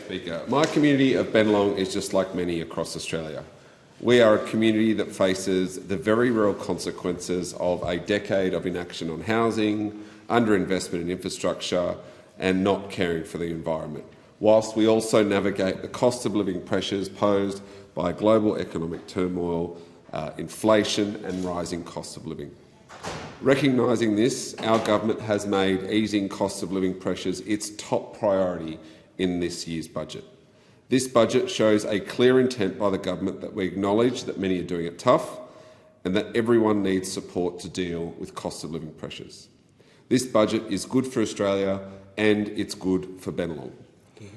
Speaker. My community of Bennelong is just like many across Australia. We are a community that faces the very real consequences of a decade of inaction on housing, underinvestment in infrastructure and not caring for the environment, whilst we also navigate the cost of living pressures posed by global economic turmoil, inflation and rising cost of living. Recognising this, our government has made easing cost of living pressures its top priority in this year's budget. This budget shows a clear intent by the government that we acknowledge that many are doing it tough and that everyone needs support to deal with cost of living pressures. This budget is good for Australia and it's good for Bennelong.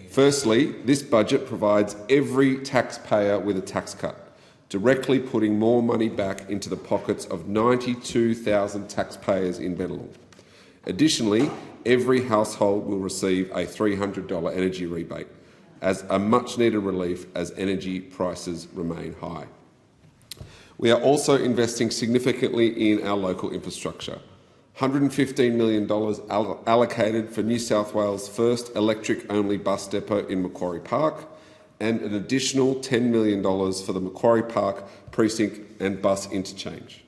Firstly, this budget provides every taxpayer with a tax cut, directly putting more money back into the pockets of 92,000 taxpayers in Bennelong. Additionally, every household will receive a $300 energy rebate as a much-needed relief as energy prices remain high. We are also investing significantly in our local infrastructure. $115 million allocated for New South Wales' first electric-only bus depot in Macquarie Park, and an additional $10 million for the Macquarie Park precinct and bus interchange.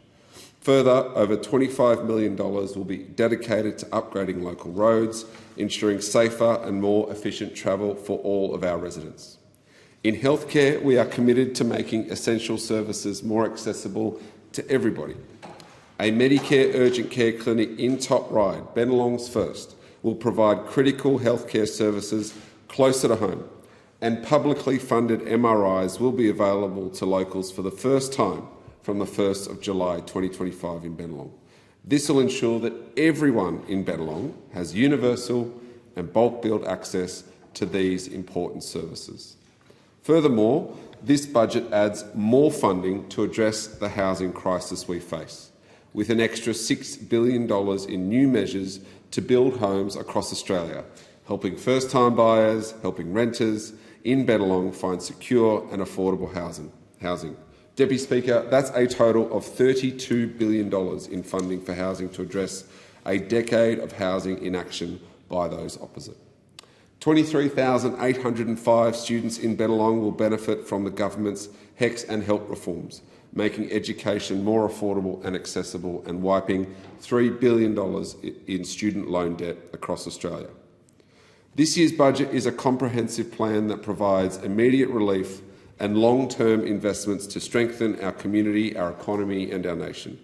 Further, over $25 million will be dedicated to upgrading local roads, ensuring safer and more efficient travel for all of our residents. In healthcare, we are committed to making essential services more accessible to everybody. A Medicare urgent care clinic in Top Ryde, Bennelong's first, will provide critical healthcare services closer to home, and publicly funded MRIs will be available to locals for the first time from the 1st of July 2025 in Bennelong. This will ensure that everyone in Bennelong has universal and bulk billed access to these important services. Furthermore, this budget adds more funding to address the housing crisis we face, with an extra $6 billion in new measures to build homes across Australia, helping first-time buyers, helping renters in Bennelong find secure and affordable housing. Deputy Speaker, that's a total of $32 billion in funding for housing to address a decade of housing inaction by those opposite. 23,805 students in Bennelong will benefit from the government's HECS and HELP reforms, making education more affordable and accessible and wiping $3 billion in student loan debt across Australia. This year's budget is a comprehensive plan that provides immediate relief and long-term investments to strengthen our community, our economy and our nation.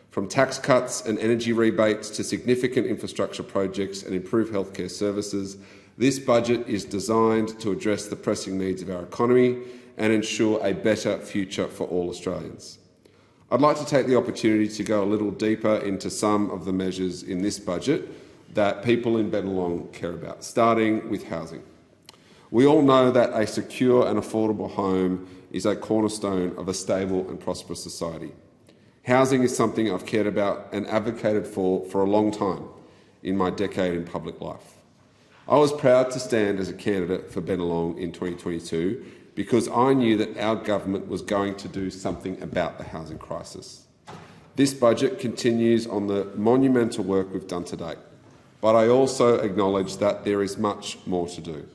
From tax cuts and energy rebates to significant infrastructure projects and improved healthcare services, this budget is designed to address the pressing needs of our economy and ensure a better future for all Australians. I'd like to take the opportunity to go a little deeper into some of the measures in this budget that people in Bennelong care about, starting with housing. We all know that a secure and affordable home is a cornerstone of a stable and prosperous society. Housing is something I've cared about and advocated for a long time in my decade in public life. I was proud to stand as a candidate for Bennelong in 2022 because I knew that our government was going to do something about the housing crisis. This budget continues on the monumental work we've done to date, but I also acknowledge that there is much more to do.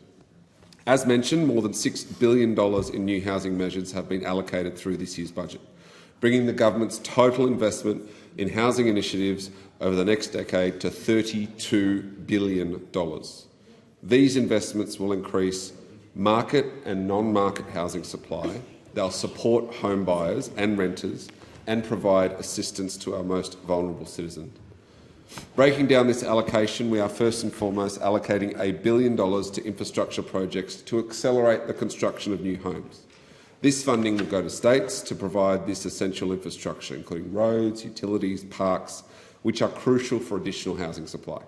As mentioned, more than $6 billion in new housing measures have been allocated through this year's budget, bringing the government's total investment in housing initiatives over the next decade to $32 billion. These investments will increase market and non-market housing supply, they'll support home buyers and renters, and provide assistance to our most vulnerable citizens. Breaking down this allocation, we are first and foremost allocating $1 billion to infrastructure projects to accelerate the construction of new homes. This funding will go to states to provide this essential infrastructure, including roads, utilities, parks, which are crucial for additional housing supply.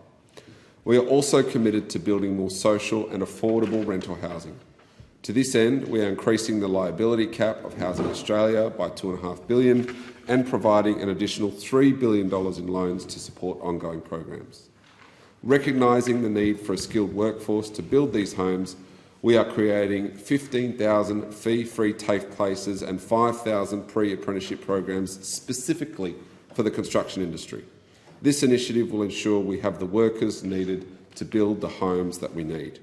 We are also committed to building more social and affordable rental housing. To this end, we are increasing the liability cap of Housing Australia by $2.5 billion and providing an additional $3 billion in loans to support ongoing programs. Recognising the need for a skilled workforce to build these homes, we are creating 15,000 fee-free TAFE places and 5,000 pre-apprenticeship programs specifically for the construction industry. This initiative will ensure we have the workers needed to build the homes that we need.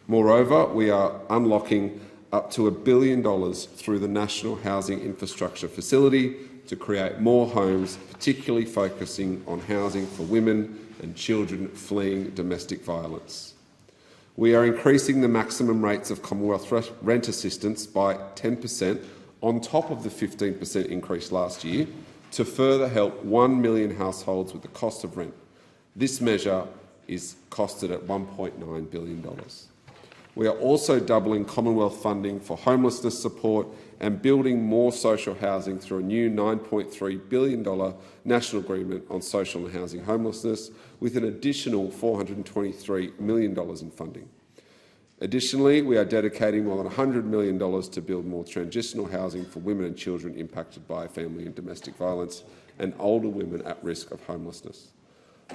Moreover, we are unlocking up to $1 billion through the National Housing Infrastructure Facility to create more homes, particularly focusing on housing for women and children fleeing domestic violence. We are increasing the maximum rates of Commonwealth rent assistance by 10% on top of the 15% increase last year to further help 1 million households with the cost of rent. This measure is costed at $1.9 billion. We are also doubling Commonwealth funding for homelessness support and building more social housing through a new $9.3 billion national agreement on social and housing homelessness, with an additional $423 million in funding. Additionally, we are dedicating more than $100 million to build more transitional housing for women and children impacted by family and domestic violence and older women at risk of homelessness.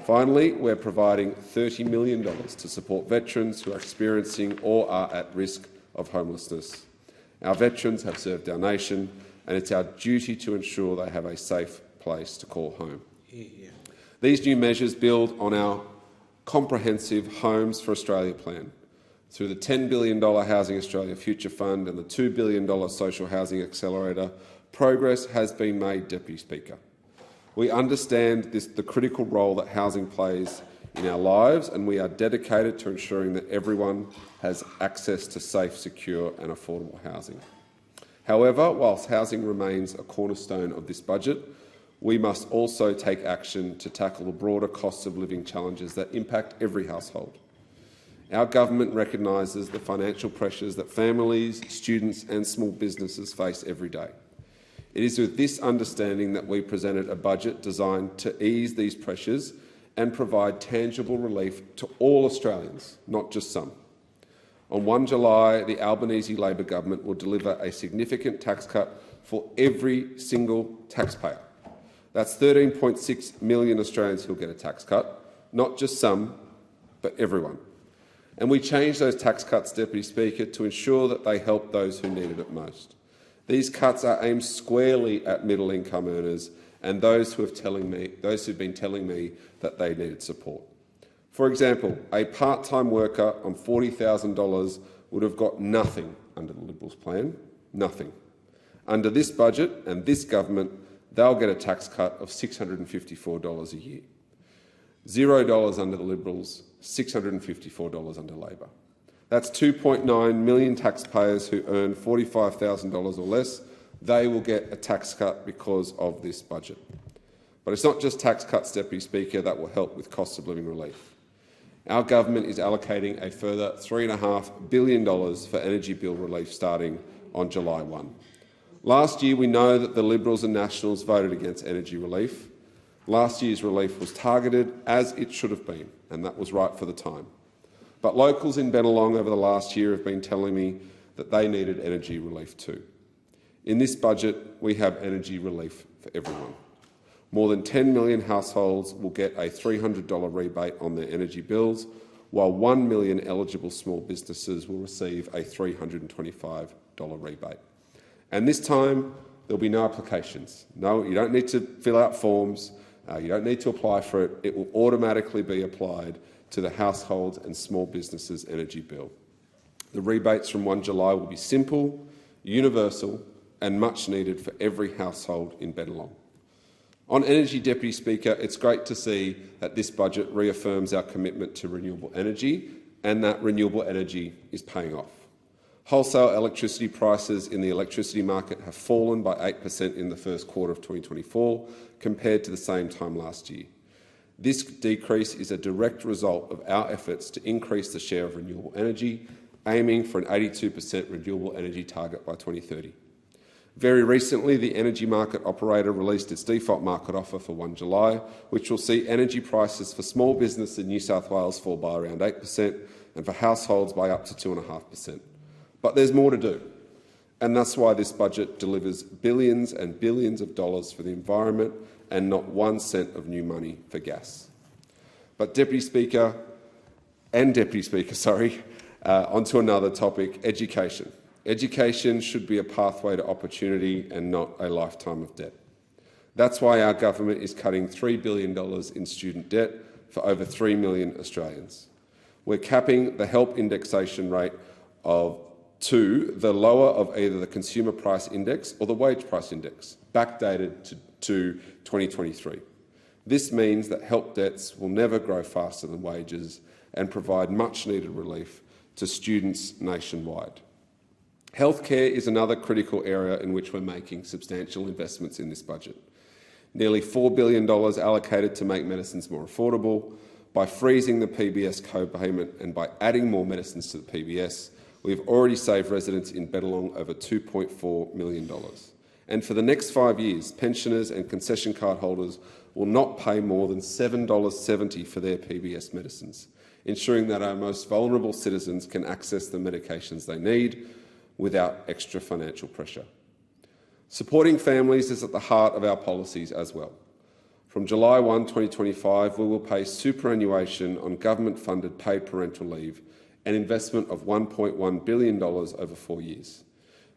Finally, we're providing $30 million to support veterans who are experiencing or are at risk of homelessness. Our veterans have served our nation, and it's our duty to ensure they have a safe place to call home. These new measures build on our comprehensive Homes for Australia plan. Through the $10 billion Housing Australia Future Fund and the $2 billion Social Housing Accelerator, progress has been made, Deputy Speaker. We understand the critical role that housing plays in our lives, and we are dedicated to ensuring that everyone has access to safe, secure and affordable housing. However, whilst housing remains a cornerstone of this budget, we must also take action to tackle the broader cost of living challenges that impact every household. Our government recognises the financial pressures that families, students and small businesses face every day. It is with this understanding that we presented a budget designed to ease these pressures and provide tangible relief to all Australians, not just some. On 1 July, the Albanese Labor government will deliver a significant tax cut for every single taxpayer. That's 13.6 million Australians who'll get a tax cut, not just some, but everyone. And we changed those tax cuts, Deputy Speaker, to ensure that they help those who needed it most. These cuts are aimed squarely at middle-income earners and those who've been telling me that they needed support. For example, a part-time worker on $40,000 would have got nothing under the Liberals' plan, nothing. Under this budget and this government, they'll get a tax cut of $654 a year. $0 under the Liberals, $654 under Labor. That's 2.9 million taxpayers who earn $45,000 or less. They will get a tax cut because of this budget. But it's not just tax cuts, Deputy Speaker, that will help with cost of living relief. Our government is allocating a further $3.5 billion for energy bill relief starting on July 1. Last year, we know that the Liberals and Nationals voted against energy relief. Last year's relief was targeted, as it should have been, and that was right for the time. But locals in Bennelong over the last year have been telling me that they needed energy relief too. In this budget, we have energy relief for everyone. More than 10 million households will get a $300 rebate on their energy bills, while 1 million eligible small businesses will receive a $325 rebate. And this time, there'll be no applications. No, you don't need to fill out forms. You don't need to apply for it. It will automatically be applied to the households and small businesses' energy bill. The rebates from 1 July will be simple, universal and much needed for every household in Bennelong. On energy, Deputy Speaker, it's great to see that this budget reaffirms our commitment to renewable energy and that renewable energy is paying off. Wholesale electricity prices in the electricity market have fallen by 8% in the first quarter of 2024 compared to the same time last year. This decrease is a direct result of our efforts to increase the share of renewable energy, aiming for an 82% renewable energy target by 2030. Very recently, the energy market operator released its default market offer for 1 July, which will see energy prices for small business in New South Wales fall by around 8% and for households by up to 2.5%. But there's more to do, and that's why this budget delivers billions and billions of dollars for the environment and not 1 cent of new money for gas. But Deputy Speaker, onto another topic, education. Education should be a pathway to opportunity and not a lifetime of debt. That's why our government is cutting $3 billion in student debt for over 3 million Australians. We're capping the help indexation rate to the lower of either the Consumer Price Index or the Wage Price Index, backdated to 2023. This means that help debts will never grow faster than wages and provide much-needed relief to students nationwide. Healthcare is another critical area in which we're making substantial investments in this budget. Nearly $4 billion allocated to make medicines more affordable. By freezing the PBS co-payment and by adding more medicines to the PBS, we've already saved residents in Bennelong over $2.4 million. And for the next 5 years, pensioners and concession card holders will not pay more than $7.70 for their PBS medicines, ensuring that our most vulnerable citizens can access the medications they need without extra financial pressure. Supporting families is at the heart of our policies as well. From July 1, 2025, we will pay superannuation on government-funded paid parental leave, an investment of $1.1 billion over 4 years.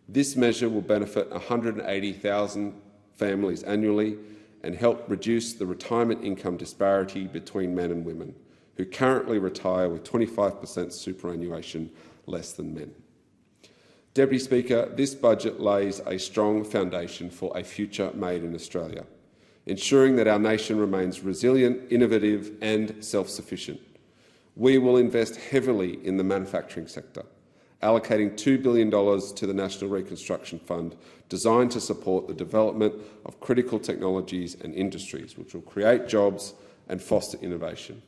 This measure will benefit 180,000 families annually and help reduce the retirement income disparity between men and women, who currently retire with 25% superannuation less than men. Deputy Speaker, this budget lays a strong foundation for a future made in Australia, ensuring that our nation remains resilient, innovative and self-sufficient. We will invest heavily in the manufacturing sector, allocating $2 billion to the National Reconstruction Fund, designed to support the development of critical technologies and industries, which will create jobs and foster innovation.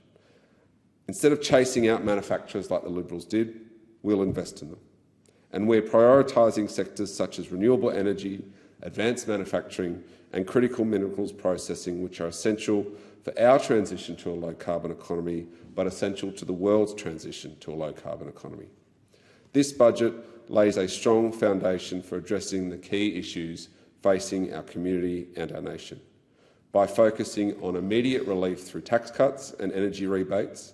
Instead of chasing out manufacturers like the Liberals did, we'll invest in them. And we're prioritising sectors such as renewable energy, advanced manufacturing and critical minerals processing, which are essential for our transition to a low-carbon economy, but essential to the world's transition to a low-carbon economy. This budget lays a strong foundation for addressing the key issues facing our community and our nation, by focusing on immediate relief through tax cuts and energy rebates,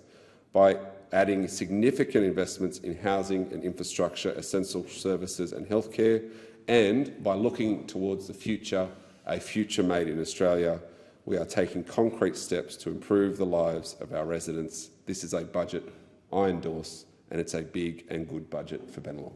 by adding significant investments in housing and infrastructure, essential services and healthcare, and by looking towards the future, a future made in Australia. We are taking concrete steps to improve the lives of our residents. This is a budget I endorse, and it's a big and good budget for Bennelong.